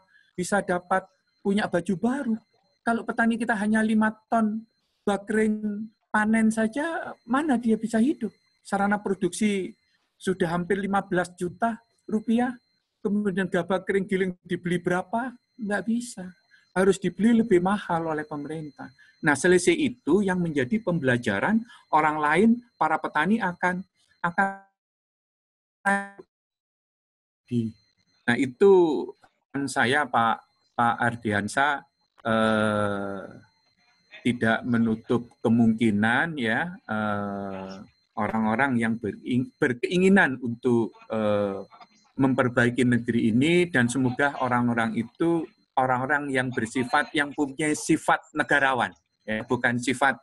dapat punya baju baru. Kalau petani kita hanya 5 ton bakring panen saja, mana dia bisa hidup? Sarana produksi sudah hampir 15 juta rupiah, kemudian gabah kering giling dibeli berapa? Nggak bisa. Harus dibeli lebih mahal oleh pemerintah. Nah, selisih itu yang menjadi pembelajaran orang lain, para petani akan Nah, itu saya Pak Ardiansa tidak menutup kemungkinan, ya, orang-orang yang berkeinginan untuk memperbaiki negeri ini, dan semoga orang-orang itu orang-orang yang bersifat, yang punya sifat negarawan, ya, bukan sifat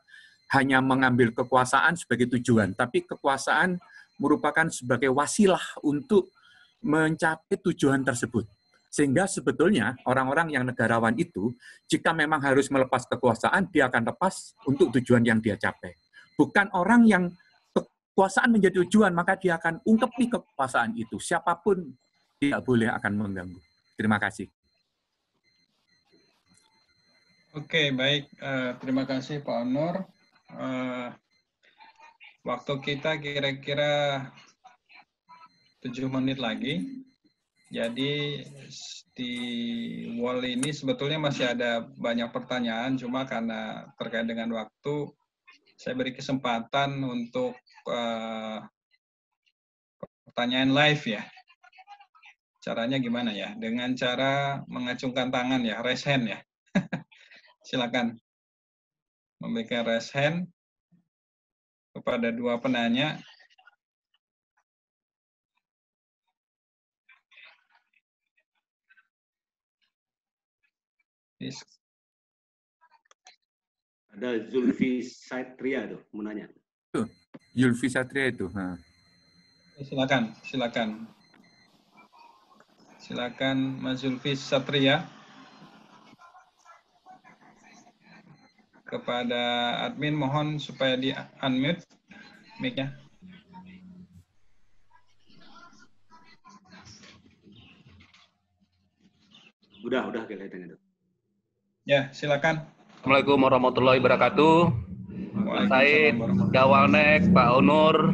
hanya mengambil kekuasaan sebagai tujuan, tapi kekuasaan merupakan sebagai wasilah untuk mencapai tujuan tersebut. Sehingga sebetulnya orang-orang yang negarawan itu, jika memang harus melepas kekuasaan, dia akan lepas untuk tujuan yang dia capai. Bukan orang yang kekuasaan menjadi tujuan, maka dia akan ungkepi kekuasaan itu. Siapapun tidak boleh akan mengganggu. Terima kasih. Oke, baik. Terima kasih Pak Onur. Waktu kita kira-kira 7 menit lagi. Jadi di wall ini sebetulnya masih ada banyak pertanyaan, cuma karena terkait dengan waktu, saya beri kesempatan untuk pertanyaan live, ya. Caranya gimana ya? Dengan cara mengacungkan tangan, ya, raise hand, ya. Silakan memberikan raise hand kepada 2 penanya. Ada Zulfi Satria tuh mau nanya. Zulfi Satria itu. Silakan. Silakan Mas Zulfi Satria. Kepada admin mohon supaya di unmute mic-nya. Udah kelihatannya tuh. Ya, silakan. Assalamualaikum warahmatullahi wabarakatuh. Pak Said, Pak Walnek, Pak Onur.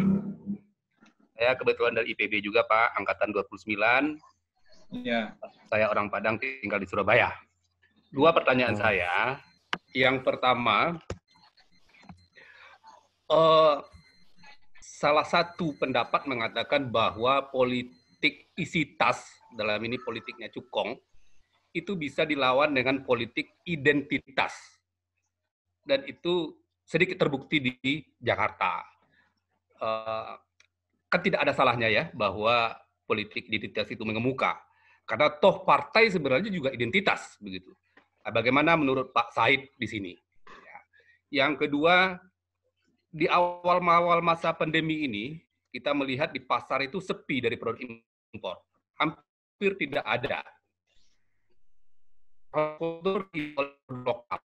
Saya kebetulan dari IPB juga, Pak, angkatan 29. Ya. Saya orang Padang, tinggal di Surabaya. 2 pertanyaan saya. Yang pertama, salah satu pendapat mengatakan bahwa politik isi tas, dalam ini politiknya cukong, itu bisa dilawan dengan politik identitas. Dan itu sedikit terbukti di Jakarta. Kan tidak ada salahnya ya bahwa politik identitas itu mengemuka. Karena toh partai sebenarnya juga identitas, begitu. Nah, bagaimana menurut Pak Said di sini? Ya. Yang kedua, di awal masa pandemi ini, kita melihat di pasar itu sepi dari produk impor. Hampir tidak ada. Kultur lokal.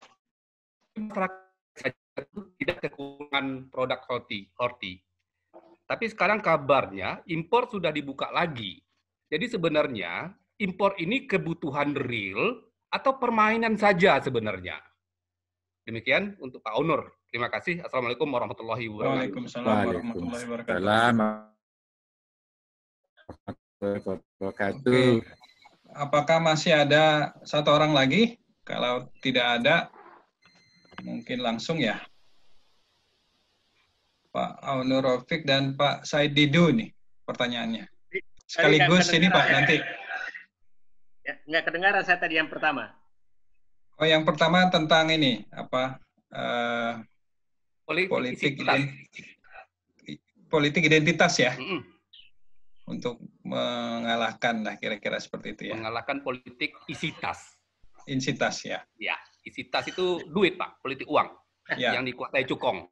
Masyarakat tidak kekurangan produk horti. Tapi sekarang kabarnya impor sudah dibuka lagi. Jadi sebenarnya impor ini kebutuhan real atau permainan saja sebenarnya. Demikian untuk Pak Onur. Terima kasih. Assalamualaikum warahmatullahi wabarakatuh. Waalaikumsalam warahmatullahi wabarakatuh. Wabarakatuh. Oke. Apakah masih ada satu orang lagi? Kalau tidak ada, mungkin langsung ya. Pak Onur Raufik dan Pak Said Didu nih pertanyaannya. Sekaligus ini Pak nanti. Ya, nggak kedengaran saya tadi yang pertama. Oh, yang pertama tentang ini apa politik identitas ya, untuk mengalahkan lah kira-kira seperti itu ya. Mengalahkan politik isitas. Insitas ya. Ya, isitas itu duit Pak, politik uang Ya. yang dikuasai cukong.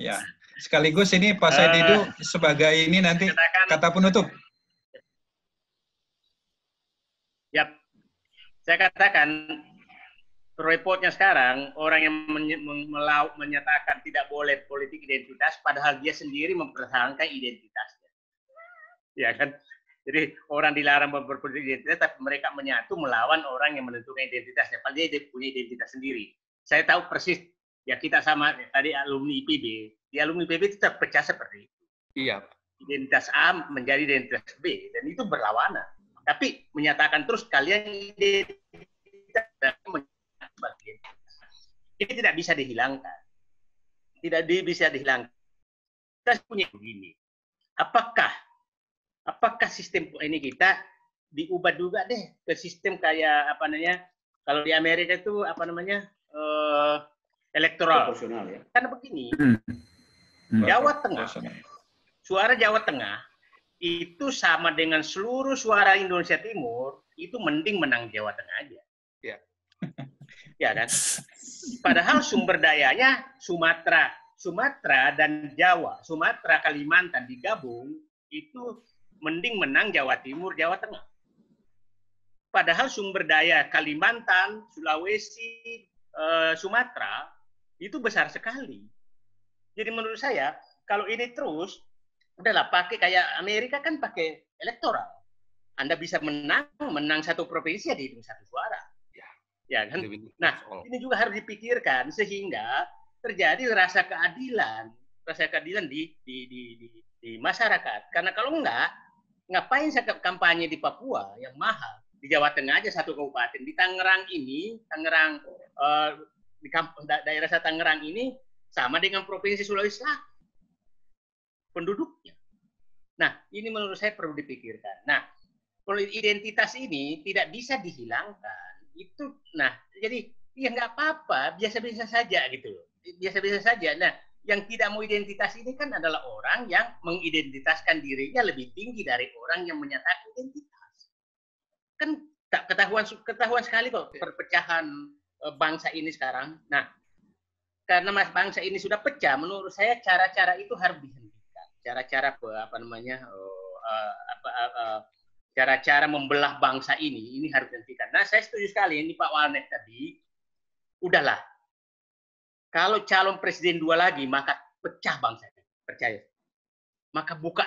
Ya. Sekaligus ini Pak Said Didu sebagai ini nanti kata penutup. Ya, saya katakan reportnya sekarang orang yang menyatakan tidak boleh politik identitas, padahal dia sendiri mempertahankan identitasnya, ya kan? Jadi orang dilarang berpolitik identitas, tapi mereka menyatu melawan orang yang menentukan identitasnya. Padahal dia punya identitas sendiri. Saya tahu persis. Ya kita sama tadi alumni IPB. Di alumni IPB itu terpecah seperti itu. Iya. Identitas A menjadi identitas B dan itu berlawanan. Tapi menyatakan terus kalian identitas ini tidak bisa dihilangkan. Tidak bisa dihilangkan. Kita punya begini. Apakah sistem ini kita diubah juga deh ke sistem kayak apa namanya? Kalau di Amerika itu apa namanya? Elektoral. Proporsional ya. Karena begini. Jawa Tengah. Suara Jawa Tengah itu sama dengan seluruh suara Indonesia Timur, itu mending menang Jawa Tengah aja. Ya. Ya kan? Padahal sumber dayanya Sumatera dan Jawa, Sumatera, Kalimantan digabung, itu mending menang Jawa Timur, Jawa Tengah. Padahal sumber daya Kalimantan, Sulawesi, Sumatera, itu besar sekali. Jadi menurut saya, kalau ini terus, udahlah pakai kayak Amerika kan pakai elektoral. Anda bisa menang satu provinsi ya dihitung satu suara. Ya kan? Nah, ini juga harus dipikirkan sehingga terjadi rasa keadilan di masyarakat. Karena kalau enggak, ngapain saya kampanye di Papua yang mahal? Di Jawa Tengah aja satu kabupaten. Di Tangerang ini, di daerah Tangerang ini sama dengan provinsi Sulawesi Selatan penduduknya. Nah, ini menurut saya perlu dipikirkan. Nah, identitas ini tidak bisa dihilangkan. Itu, nah, jadi ya nggak apa-apa, biasa-biasa saja gitu loh. Biasa-biasa saja. Nah, yang tidak mau identitas ini kan adalah orang yang mengidentitaskan dirinya lebih tinggi dari orang yang menyatakan identitas. Kan tak ketahuan sekali kok perpecahan bangsa ini sekarang. Nah, karena bangsa ini sudah pecah, menurut saya cara-cara itu harus dihentikan. Cara-cara apa namanya? Cara-cara membelah bangsa ini harus dihentikan. Nah, saya setuju sekali ini Pak Walnet tadi. Udahlah. Kalau calon presiden 2 lagi, maka pecah bangsa ini. Percaya. Maka buka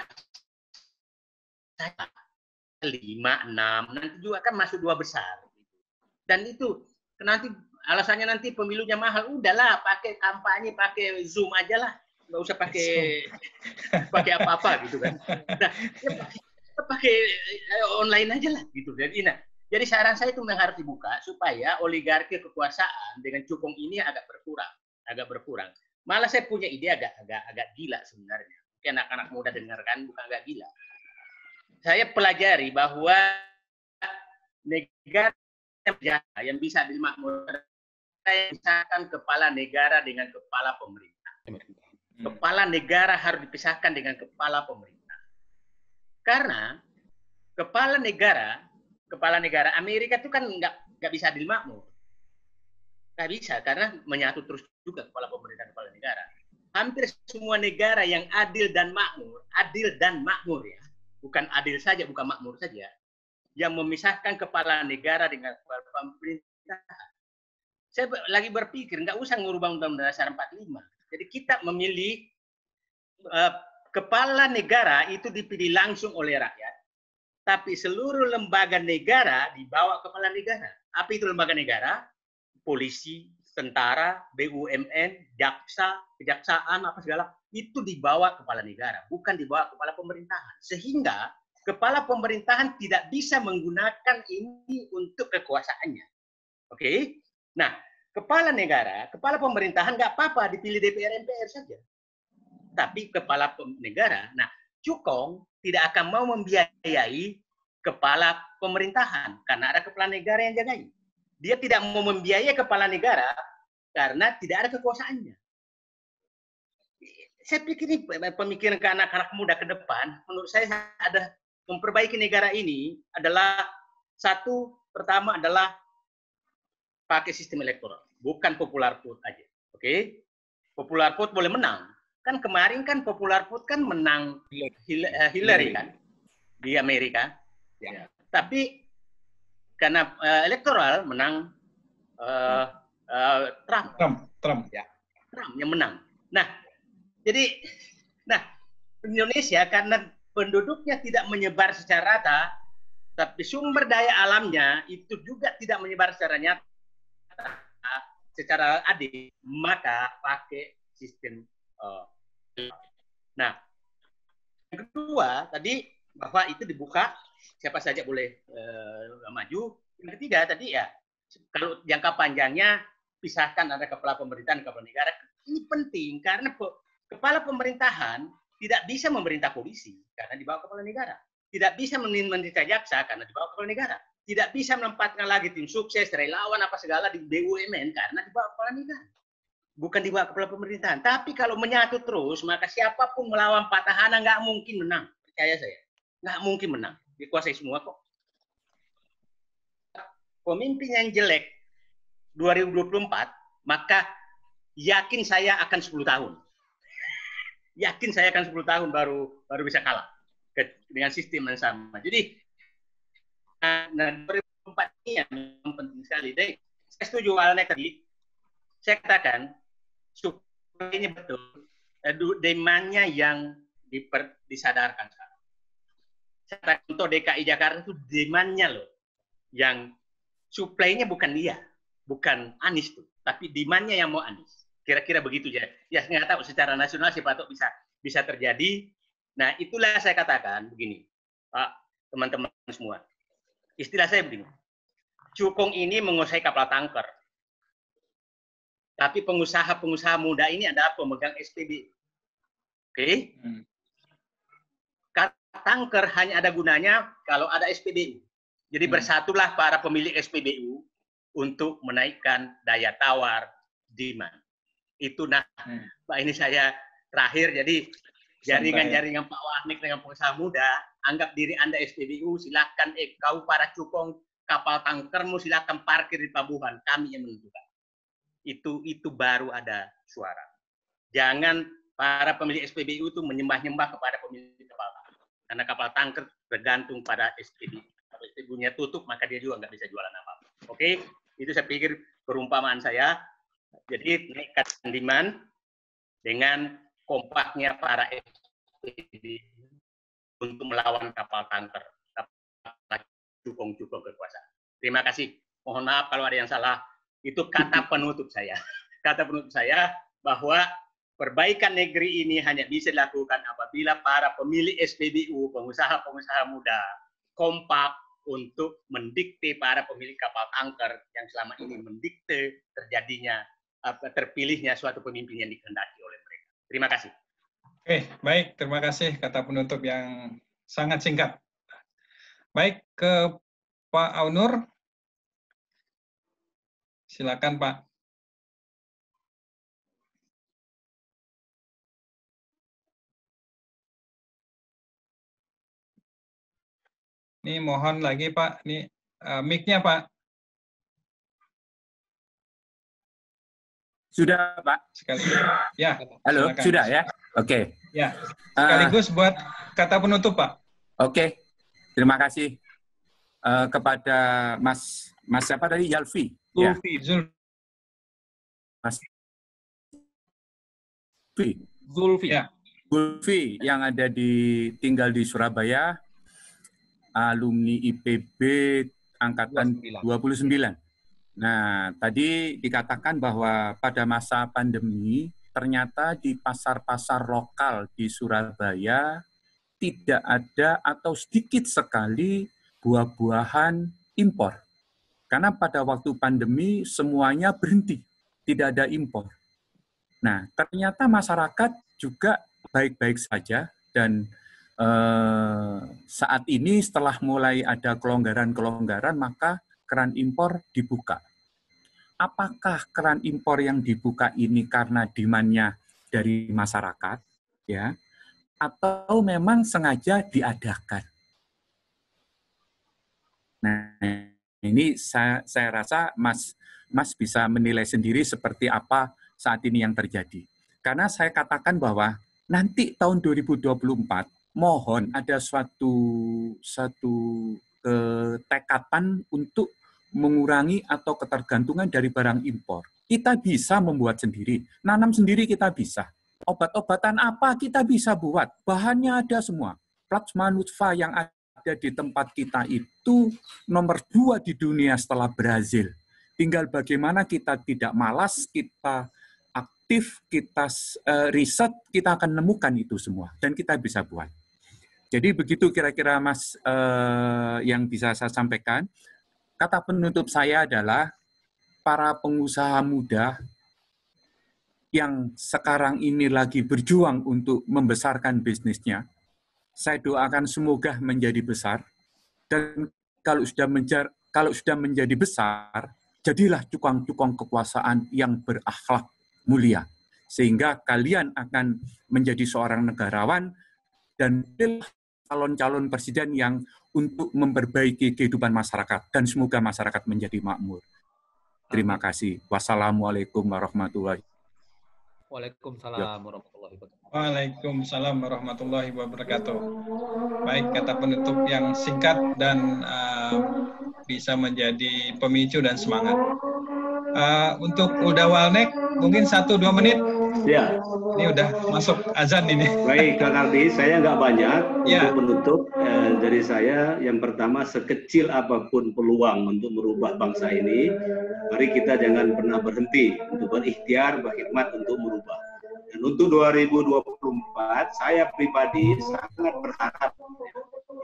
5, 6, nanti juga kan masuk 2 besar. Dan itu nanti alasannya nanti pemilunya mahal. Udahlah, pakai kampanye, pakai Zoom aja lah. Nggak usah pakai apa-apa gitu kan. Nah, pakai online aja lah gitu. Jadi saran saya itu memang harus dibuka supaya oligarki kekuasaan dengan cukong ini agak berkurang. Malah saya punya ide agak gila sebenarnya. Mungkin anak-anak muda dengarkan, bukan agak gila. Saya pelajari bahwa negara yang bisa dimakmurkan, misalkan kepala negara dengan kepala pemerintah. Kepala negara harus dipisahkan dengan kepala pemerintah. Karena kepala negara Amerika itu kan nggak bisa dimakmur. Nggak bisa, karena menyatu terus juga kepala pemerintah, kepala negara. Hampir semua negara yang adil dan makmur ya, bukan adil saja, bukan makmur saja, yang memisahkan kepala negara dengan kepala pemerintah. Saya lagi berpikir, nggak usah ngubah Undang-Undang Dasar 45. Jadi kita memilih kepala negara itu dipilih langsung oleh rakyat, tapi seluruh lembaga negara dibawa kepala negara. Apa itu lembaga negara? Polisi, tentara, BUMN, jaksa, kejaksaan, apa segala, itu dibawa kepala negara, bukan dibawa kepala pemerintahan. Sehingga kepala pemerintahan tidak bisa menggunakan ini untuk kekuasaannya. Oke? Nah, kepala negara, kepala pemerintahan nggak apa-apa, dipilih DPR MPR saja. Tapi kepala negara, nah, Cukong tidak akan mau membiayai kepala pemerintahan karena ada kepala negara yang jagai. Dia tidak mau membiayai kepala negara karena tidak ada kekuasaannya. Saya pikir ini pemikiran ke anak-anak muda ke depan, menurut saya ada memperbaiki negara ini adalah satu, pertama adalah pakai sistem elektoral, bukan popular vote aja. Oke? Popular vote boleh menang. Kan kemarin kan popular vote kan menang Hillary kan di Amerika. Ya. Tapi karena elektoral menang Trump yang menang. Nah, jadi Indonesia karena penduduknya tidak menyebar secara rata, tapi sumber daya alamnya itu juga tidak menyebar secara nyata, secara adil, maka pakai sistem. Nah, yang kedua tadi bahwa itu dibuka siapa saja boleh maju. Yang ketiga tadi ya kalau jangka panjangnya pisahkan ada kepala pemerintahan, kepala negara. Ini penting karena kepala pemerintahan tidak bisa memerintah polisi karena di bawah kepala negara. Tidak bisa memerintah jaksa karena di bawah kepala negara. Tidak bisa menempatkan lagi tim sukses, relawan apa segala di BUMN karena di bawah kepala negara. Bukan di bawah kepala pemerintahan. Tapi kalau menyatu terus, maka siapapun melawan petahana nggak mungkin menang. Percaya saya. Nggak mungkin menang. Dikuasai semua kok. Pemimpin yang jelek 2024, maka yakin saya akan 10 tahun. Yakin saya akan 10 tahun baru bisa kalah dengan sistem yang sama. Jadi, 2024 ini yang penting sekali. Jadi, saya setuju halnya tadi. Saya katakan, supply-nya betul, demand-nya yang disadarkan sekarang. Untuk DKI Jakarta itu demand-nya loh, yang supply-nya bukan dia, bukan Anies tuh, tapi demand-nya yang mau Anies. Kira-kira begitu ya. Ya nggak tahu secara nasional siapa tahu bisa terjadi. Nah itulah saya katakan begini, Pak, teman-teman semua. Istilah saya begini, Cukong ini menguasai kapal tanker. Tapi pengusaha-pengusaha muda ini adalah pemegang SPBU. Oke? Tanker hanya ada gunanya kalau ada SPBU. Jadi bersatulah para pemilik SPBU untuk menaikkan daya tawar demand. Itu Pak ini saya terakhir. Jadi jaringan-jaringan Pak Warnik dengan pengusaha muda, anggap diri Anda SPBU, silakan kau para Cukong kapal tankermu silakan parkir di pelabuhan. Kami yang menentukan. Itu baru ada suara. Jangan para pemilik SPBU itu menyembah-nyembah kepada pemilik kapal tanker. Karena kapal tanker bergantung pada SPBU. Kalau SPBU-nya tutup, maka dia juga nggak bisa jualan apa-apa. Oke? Itu saya pikir perumpamaan saya. Jadi naikkan demand dengan kompaknya para SPBU untuk melawan kapal tanker. Cukong-cukong kekuasaan. Terima kasih. Mohon maaf kalau ada yang salah. Itu kata penutup saya. Kata penutup saya bahwa perbaikan negeri ini hanya bisa dilakukan apabila para pemilik SPBU, pengusaha-pengusaha muda, kompak untuk mendikte para pemilik kapal tanker yang selama ini mendikte terpilihnya suatu pemimpin yang dikehendaki oleh mereka. Terima kasih. Oke, baik. Terima kasih kata penutup yang sangat singkat. Baik, ke Pak Aunur. Silakan, Pak. Ini mohon lagi, Pak. Ini mic-nya, Pak. Sudah, Pak? Sekali. Ya. Halo, silakan. sudah ya? Oke. Ya. Sekaligus buat kata penutup, Pak. Oke. Terima kasih kepada Mas siapa tadi? Yalfi. Ya. Mas Zulfi. Ya. Zulfi yang tinggal di Surabaya, alumni IPB angkatan 29. Nah, tadi dikatakan bahwa pada masa pandemi ternyata di pasar-pasar lokal di Surabaya tidak ada atau sedikit sekali buah-buahan impor. Karena pada waktu pandemi semuanya berhenti, tidak ada impor. Nah, ternyata masyarakat juga baik-baik saja dan saat ini setelah mulai ada kelonggaran-kelonggaran maka keran impor dibuka. Apakah keran impor yang dibuka ini karena demand-nya dari masyarakat, ya, atau memang sengaja diadakan? Nah, ini saya rasa Mas bisa menilai sendiri seperti apa saat ini yang terjadi. Karena saya katakan bahwa nanti tahun 2024 mohon ada suatu ketekatan untuk mengurangi atau ketergantungan dari barang impor. Kita bisa membuat sendiri, nanam sendiri kita bisa. Obat-obatan apa kita bisa buat, bahannya ada semua. Plasma nutfa yang ada di tempat kita itu nomor 2 di dunia setelah Brazil. Tinggal bagaimana kita tidak malas, kita aktif, kita riset, kita akan menemukan itu semua. Dan kita bisa buat. Jadi begitu kira-kira Mas yang bisa saya sampaikan. Kata penutup saya adalah para pengusaha muda yang sekarang ini lagi berjuang untuk membesarkan bisnisnya. Saya doakan semoga menjadi besar. Dan kalau sudah menjadi besar, jadilah cukong-cukong kekuasaan yang berakhlak mulia. Sehingga kalian akan menjadi seorang negarawan dan calon-calon presiden yang untuk memperbaiki kehidupan masyarakat. Dan semoga masyarakat menjadi makmur. Terima kasih. Wassalamualaikum warahmatullahi wabarakatuh. Waalaikumsalam warahmatullahi wabarakatuh. Waalaikumsalam warahmatullahi wabarakatuh. Baik, kata penutup yang singkat dan bisa menjadi pemicu dan semangat. Untuk Uda Walnek, mungkin 1-2 menit. Ya. Ini udah masuk azan ini. Baik, Kang Ardi, saya nggak banyak ya. Untuk penutup dari saya. Yang pertama, sekecil apapun peluang untuk merubah bangsa ini, mari kita jangan pernah berhenti untuk berikhtiar, berkhidmat untuk merubah. Dan untuk 2024, saya pribadi sangat berharap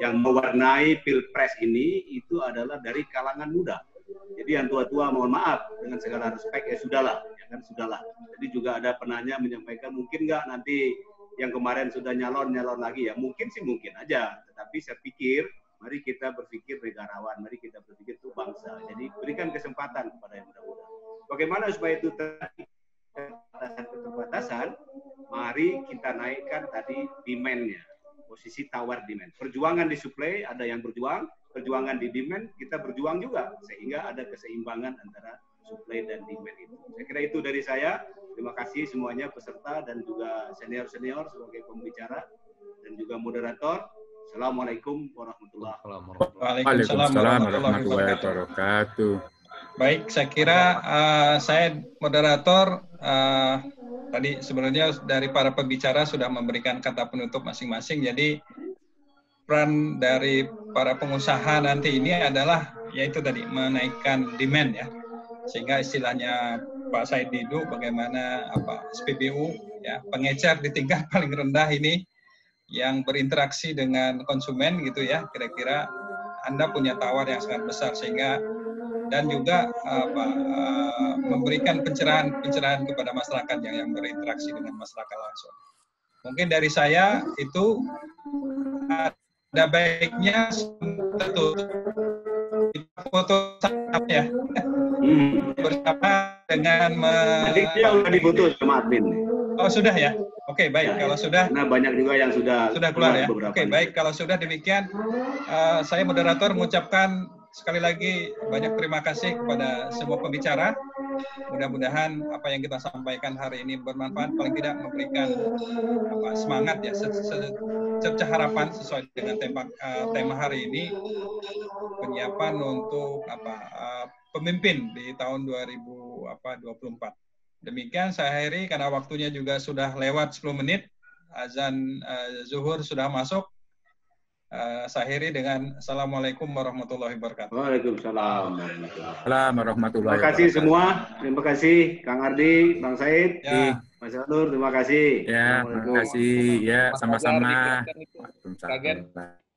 yang mewarnai Pilpres ini itu adalah dari kalangan muda. Jadi yang tua-tua mohon maaf dengan segala respek ya sudahlah, ya kan sudahlah. Jadi juga ada penanya menyampaikan mungkin nggak nanti yang kemarin sudah nyalon lagi ya mungkin sih mungkin aja. Tetapi saya pikir mari kita berpikir negarawan, mari kita berpikir untuk bangsa. Jadi berikan kesempatan kepada yang muda-muda. Bagaimana supaya itu tadi keterbatasan? Mari kita naikkan tadi demand-nya, posisi tawar demand. Perjuangan di supply ada yang berjuang. Perjuangan di demand, kita berjuang juga, sehingga ada keseimbangan antara supply dan demand itu. Saya kira itu dari saya. Terima kasih semuanya peserta dan juga senior-senior sebagai pembicara dan juga moderator. Assalamualaikum warahmatullahi wabarakatuh. Waalaikumsalam warahmatullahi wabarakatuh. Baik, saya kira saya moderator tadi sebenarnya dari para pembicara sudah memberikan kata penutup masing-masing. Jadi peran dari para pengusaha nanti ini adalah yaitu tadi menaikkan demand ya, sehingga istilahnya Pak Said Didu bagaimana SPBU ya, pengecer di tingkat paling rendah ini yang berinteraksi dengan konsumen gitu ya, kira-kira Anda punya tawar yang sangat besar sehingga dan juga memberikan pencerahan kepada masyarakat yang berinteraksi dengan masyarakat langsung. Mungkin dari saya itu ada baiknya tentu foto ya bersama dengan dia udah diputus sama admin. Oh sudah ya, oke baik ya, kalau sudah. Nah banyak juga yang sudah keluar ya. Oke baik kalau sudah demikian saya moderator mengucapkan sekali lagi banyak terima kasih kepada semua pembicara. Mudah-mudahan apa yang kita sampaikan hari ini bermanfaat, paling tidak memberikan semangat ya, cercah harapan sesuai dengan tema hari ini, penyiapan untuk pemimpin di tahun 2024. Demikian saya akhiri karena waktunya juga sudah lewat 10 menit. Azan zuhur sudah masuk. Saya akhiri dengan Assalamualaikum warahmatullahi wabarakatuh. Waalaikumsalam. Warahmatullahi Terima kasih wabarakatuh. semua. Terima kasih Kang Ardi, Bang Said, Ya. Mas Nur, terima kasih. Ya, terima kasih. Ya, sama-sama. Kaget. Waalaikumsalam.